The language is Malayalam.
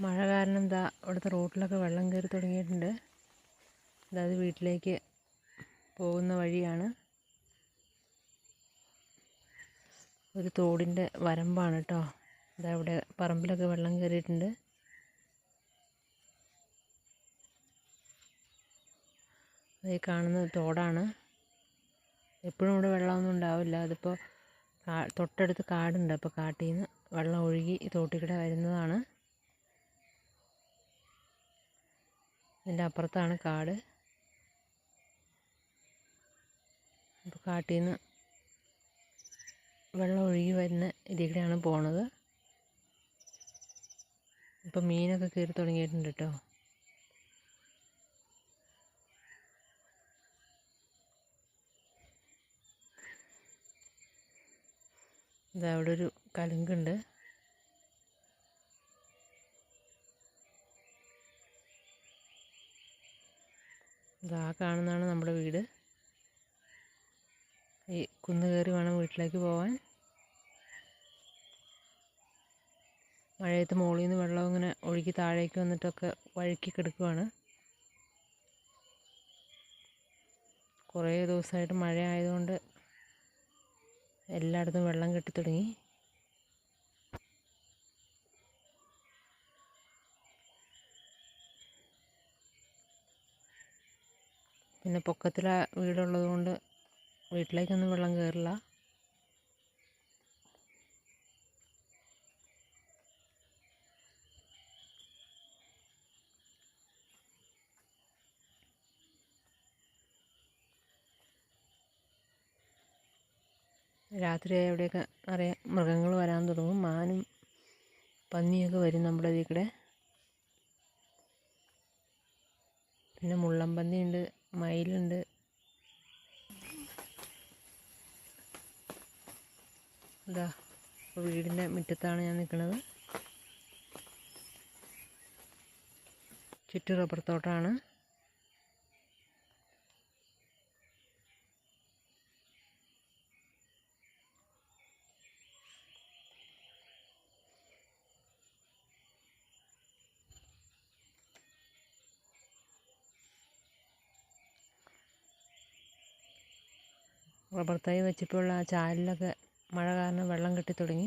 മഴ കാരണം എന്താ ഇവിടുത്തെ റോട്ടിലൊക്കെ വെള്ളം കയറി തുടങ്ങിയിട്ടുണ്ട്. അതായത് വീട്ടിലേക്ക് പോകുന്ന വഴിയാണ്. ഒരു തോടിൻ്റെ വരമ്പാണ് കേട്ടോ. ഇതാ ഇവിടെ പറമ്പിലൊക്കെ വെള്ളം കയറിയിട്ടുണ്ട്. ഈ കാണുന്നത് തോടാണ്. എപ്പോഴും ഇവിടെ വെള്ളമൊന്നും ഉണ്ടാവില്ല. അതിപ്പോൾ തൊട്ടടുത്ത് കാടുണ്ട്. അപ്പോൾ കാട്ടിൽ നിന്ന് വെള്ളം ഒഴുകി തോട്ടിൽ കൂടെ വരുന്നതാണ്. ഇതിൻ്റെ അപ്പുറത്താണ് കാട്. അപ്പോൾ കാട്ടിൽ നിന്ന് വെള്ളം ഒഴുകി വരുന്ന ഇതിലൂടെയാണ് പോണത്. ഇപ്പം മീനൊക്കെ കയറി തുടങ്ങിയിട്ടുണ്ട് കേട്ടോ. ഇതാ അവിടെ ഒരു കലുങ്കുണ്ട്. ഇതാ കാണുന്നതാണ് നമ്മുടെ വീട്. ഈ കുന്ന് കയറി വേണം വീട്ടിലേക്ക് പോകാൻ. മഴയത്ത് മുകളിൽ നിന്ന് വെള്ളം ഇങ്ങനെ ഒഴുകി താഴേക്ക് വന്നിട്ടൊക്കെ വഴുക്കി കിടക്കുവാണ്. കുറേ ദിവസമായിട്ട് മഴ ആയതുകൊണ്ട് എല്ലായിടത്തും വെള്ളം കെട്ടി തുടങ്ങി. പിന്നെ പൊക്കത്തിലെ വീടുള്ളത് കൊണ്ട് വീട്ടിലേക്കൊന്നും വെള്ളം കയറില്ല. രാത്രിയായ എവിടെയൊക്കെ നിറയെ മൃഗങ്ങൾ വരാൻ തുടങ്ങും. മാനും പന്നിയൊക്കെ വരും നമ്മുടെ ഇതിൽ കൂടെ. പിന്നെ മുള്ളൻപന്നിയുണ്ട്, മയിലുണ്ട്. ഇതാ വീടിൻ്റെ മുറ്റത്താണ് ഞാൻ നിൽക്കുന്നത്. ചുറ്റും റബ്ബർ തോട്ടമാണ്. റബ്ബർ തൈ വെച്ചപ്പോഴുള്ള ആ ചാലിലൊക്കെ മഴ കാരണം വെള്ളം കെട്ടി തുടങ്ങി.